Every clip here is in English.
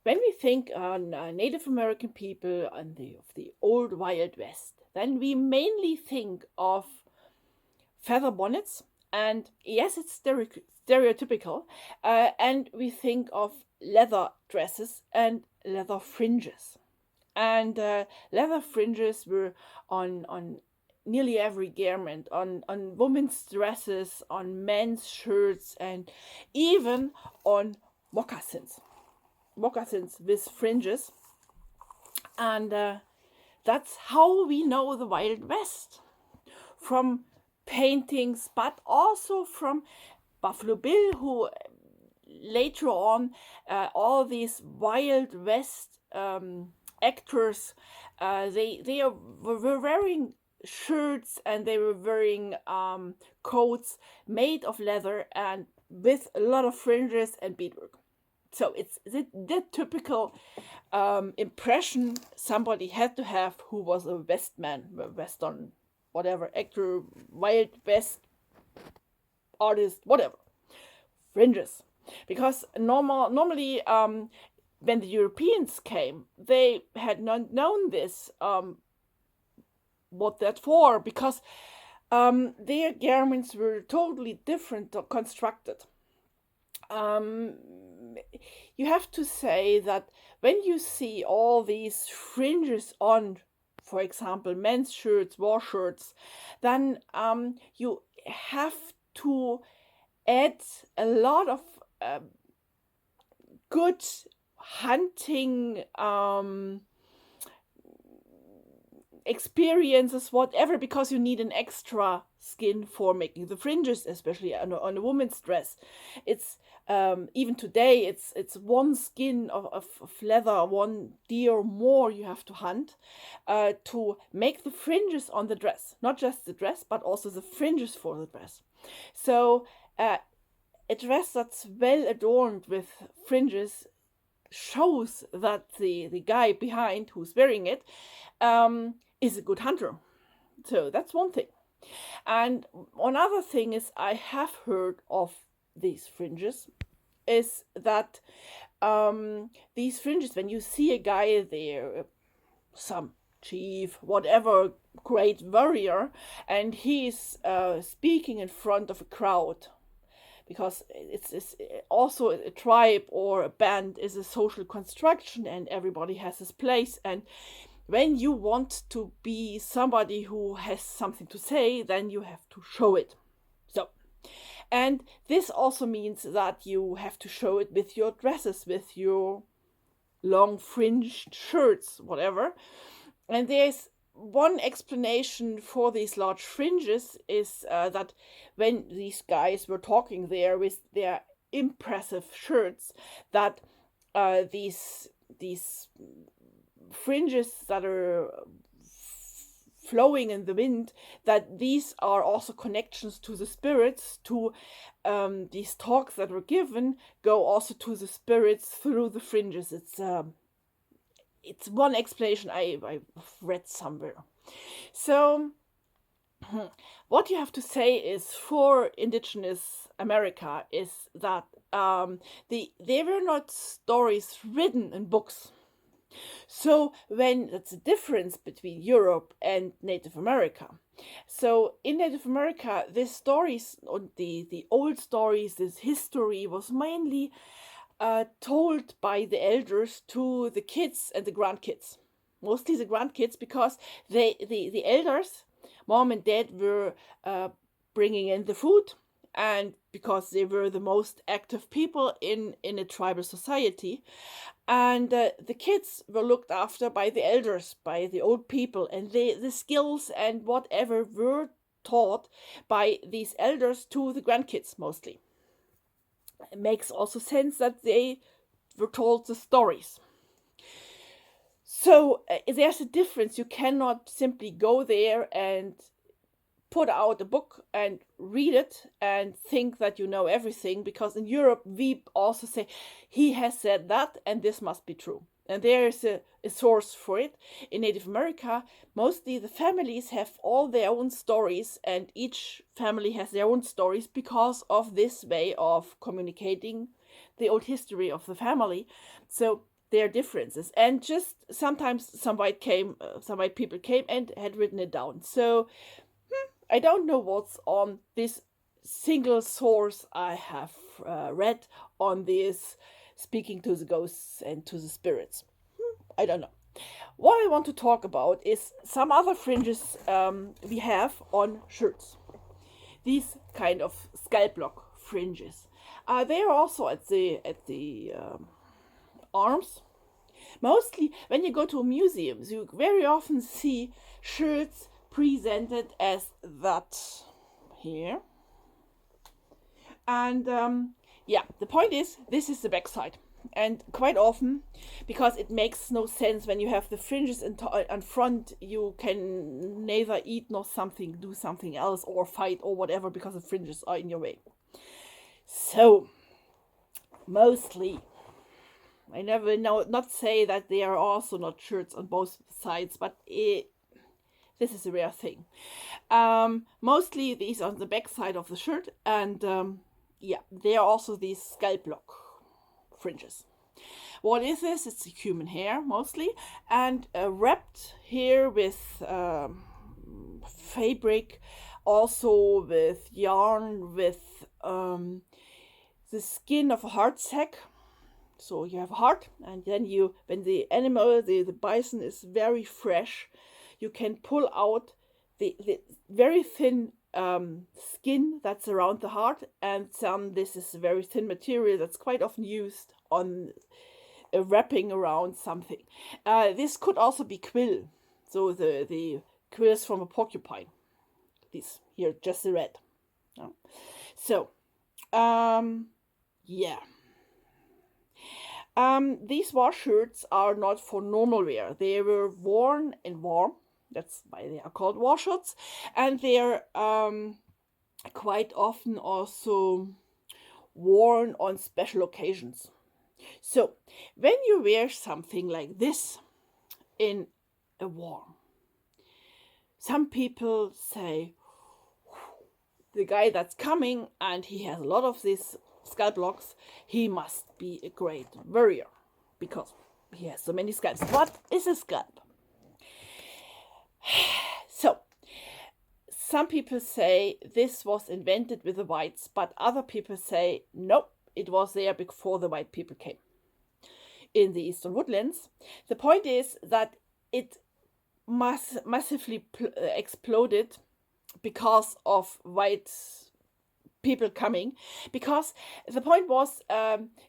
when we think on Native American people and of the old Wild West, then we mainly think of feather bonnets, and yes, it's stereotypical, and we think of leather dresses and leather fringes. And leather fringes were on nearly every garment, on women's dresses, on men's shirts, and even on moccasins. Moccasins with fringes. And that's how we know the Wild West. From paintings, but also from Buffalo Bill, who later on, all these Wild West actors, they were wearing shirts and they were wearing coats made of leather and with a lot of fringes and beadwork. So it's the typical impression somebody had to have who was a Westman, Western, whatever, actor, Wild West artist, whatever. Fringes. Because normally, when the Europeans came, they had not known this, what that for, because their garments were totally different constructed. You have to say that when you see all these fringes on, for example, men's shirts, warshirts, then you have to add a lot of good hunting experiences, whatever, because you need an extra skin for making the fringes, especially on a woman's dress. It's even today, it's one skin of leather, one deer more you have to hunt to make the fringes on the dress. Not just the dress, but also the fringes for the dress. So a dress that's well adorned with fringes shows that the guy behind who's wearing it is a good hunter. So that's one thing. And another thing is, I have heard of these fringes, is that these fringes, when you see a guy there, some chief, whatever, great warrior, and he's speaking in front of a crowd, because it's also a tribe or a band is a social construction and everybody has his place. And when you want to be somebody who has something to say, then you have to show it. So, and this also means that you have to show it with your dresses, with your long fringed shirts, whatever. And there's one explanation for these large fringes is that when these guys were talking there with their impressive shirts, that these fringes that are flowing in the wind, that these are also connections to the spirits, to these talks that were given go also to the spirits through the fringes. It's one explanation I've read somewhere. So what you have to say is, for indigenous America, is that there were not stories written in books. So that's a difference between Europe and Native America. So in Native America, the stories, the old stories, this history was mainly told by the elders to the kids and the grandkids, mostly the grandkids, because the elders, mom and dad, were bringing in the food, and because they were the most active people in a tribal society, and the kids were looked after by the elders, by the old people, and the skills and whatever were taught by these elders to the grandkids mostly. It makes also sense that they were told the stories. So there's a difference. You cannot simply go there and put out a book and read it and think that you know everything, because in Europe we also say, he has said that and this must be true. And there is a source for it. In Native America, mostly the families have all their own stories, and each family has their own stories because of this way of communicating the old history of the family. So their differences. And just sometimes some white people came and had written it down. So I don't know what's on this single source I have read on this speaking to the ghosts and to the spirits. I don't know. What I want to talk about is some other fringes we have on shirts. These kind of scalplock fringes. They are also at the arms. Mostly, when you go to museums, you very often see shirts presented as that here. And yeah, the point is, this is the backside. And quite often, because it makes no sense when you have the fringes in front, you can neither eat nor do something else or fight or whatever because the fringes are in your way. So, mostly, I never not say that there are also not shirts on both sides, but this is a rare thing. Mostly these are on the back side of the shirt, and yeah, there are also these scalplock fringes. What is this? It's human hair mostly, and wrapped here with fabric, also with yarn, with the skin of a heart sack. So you have a heart, and then when the animal, the bison is very fresh, you can pull out the very thin skin that's around the heart, and this is a very thin material that's quite often used on wrapping around something. This could also be quill, so the quills from a porcupine. These here, just the red. So, yeah. These warshirts are not for normal wear. They were worn in war. That's why they are called warshirts. And they're quite often also worn on special occasions. So, when you wear something like this in a war, some people say, the guy that's coming and he has a lot of these scalplocks, he must be a great warrior because he has so many scalps. What is a scalp? So, some people say this was invented with the whites, but other people say nope, it was there before the white people came in the eastern woodlands. The point is that it massively exploded because of white people coming, because the point was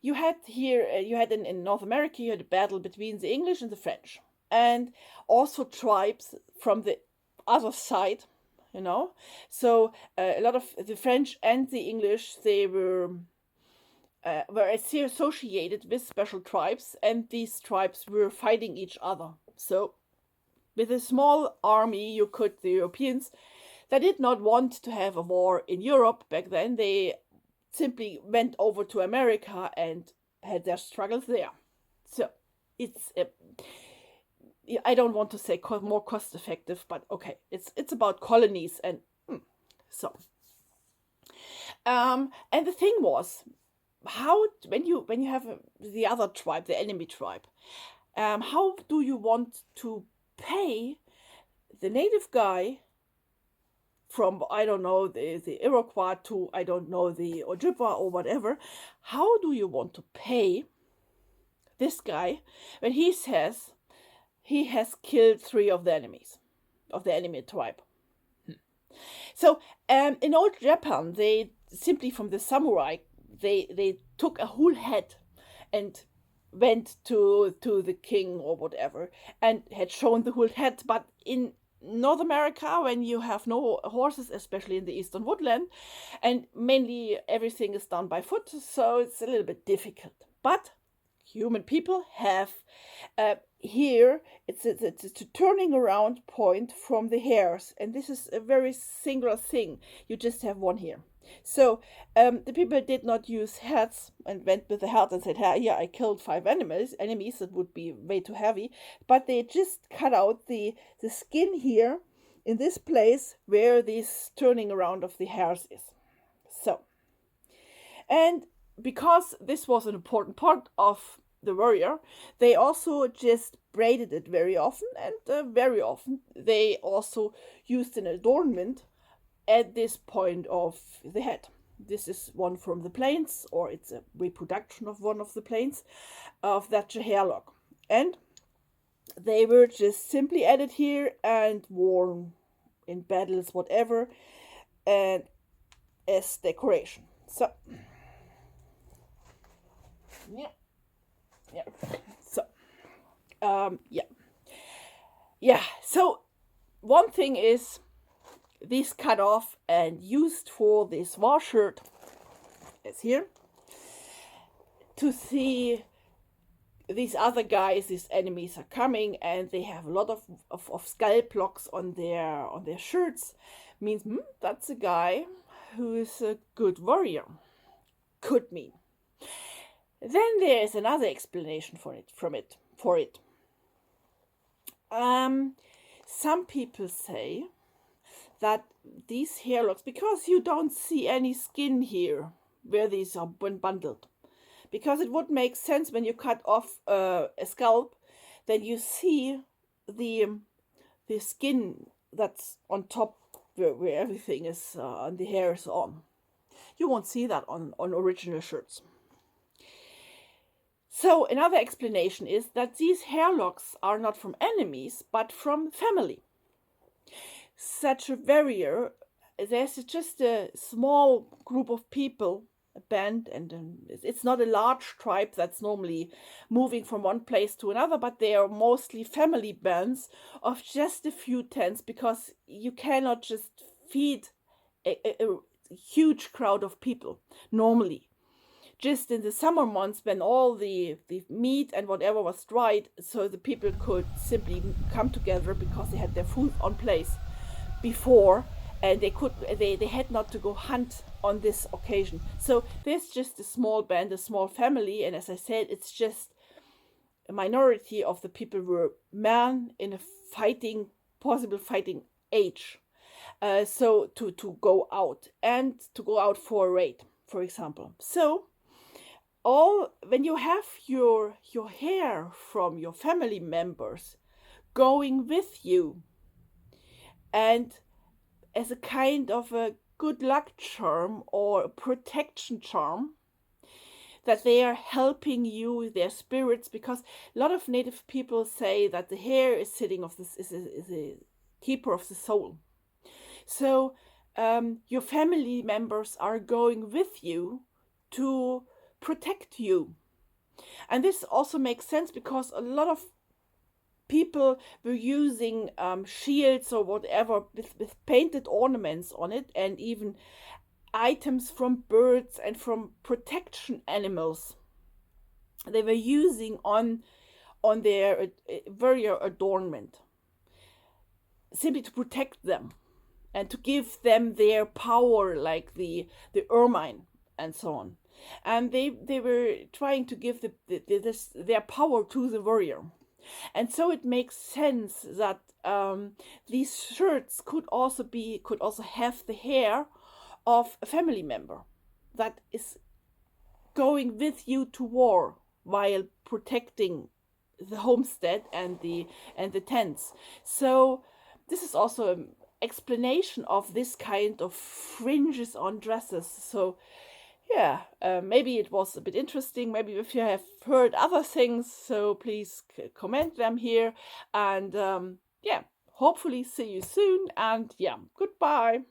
you had in North America, you had a battle between the English and the French, and also tribes from the other side, so a lot of the French and the English, they were associated with special tribes, and these tribes were fighting each other. So with a small army, the Europeans, they did not want to have a war in Europe back then. They simply went over to America and had their struggles there. So it's I don't want to say more cost effective, but okay, it's about colonies and so. And the thing was, how when you have the other tribe, the enemy tribe, how do you want to pay the native guy from, I don't know, the Iroquois to, I don't know, the Ojibwa or whatever? How do you want to pay this guy when he says he has killed 3 of the enemies, of the enemy tribe? So in old Japan, they simply, from the samurai, they took a whole head and went to the king or whatever and had shown the whole head. But in North America, when you have no horses, especially in the eastern woodland, and mainly everything is done by foot, so it's a little bit difficult. But human people have here, it's a turning around point from the hairs, and this is a very singular thing. You just have one here. So the people did not use hats and went with the hat and said, hey, yeah, I killed 5 enemies, that would be way too heavy. But they just cut out the skin here in this place where this turning around of the hairs is. So, and because this was an important part of the warrior, they also just braided it very often, and very often they also used an adornment at this point of the head. This is one from the plains, or it's a reproduction of one of the plains of that hairlock. And they were just simply added here and worn in battles, whatever, and as decoration. So, yeah, yeah. So, yeah, yeah. So, one thing is this cut off and used for this warshirt, as here, to see these other guys, these enemies are coming, and they have a lot of scalplocks on their shirts. Means that's a guy who is a good warrior. Could mean. Then there is another explanation for it. Some people say that these hairlocks, because you don't see any skin here where these are bundled, because it would make sense when you cut off a scalp, then you see the skin that's on top where everything is and the hair is on. You won't see that on original shirts. So another explanation is that these hairlocks are not from enemies, but from family. Such a warrior, there's just a small group of people, a band, and it's not a large tribe that's normally moving from one place to another, but they are mostly family bands of just a few tens, because you cannot just feed a huge crowd of people normally. Just in the summer months, when all the meat and whatever was dried, so the people could simply come together because they had their food on place before, and they had not to go hunt on this occasion. So there's just a small band, a small family, and as I said, it's just a minority of the people were men in a possible fighting age. So to go out for a raid, for example. So when you have your hair from your family members going with you, and as a kind of a good luck charm or a protection charm, that they are helping you, their spirits, because a lot of native people say that the hair is a keeper of the soul. So your family members are going with you to protect you. And this also makes sense because a lot of people were using shields or whatever with painted ornaments on it, and even items from birds and from protection animals they were using on their warrior adornment, simply to protect them and to give them their power, like the ermine and so on. And they were trying to give their power to the warrior. And so it makes sense that these shirts could also have the hair of a family member that is going with you to war while protecting the homestead and the tents. So this is also an explanation of this kind of fringes on dresses. So yeah, maybe it was a bit interesting. Maybe if you have heard other things, so please comment them here. And yeah, hopefully see you soon. And yeah, goodbye.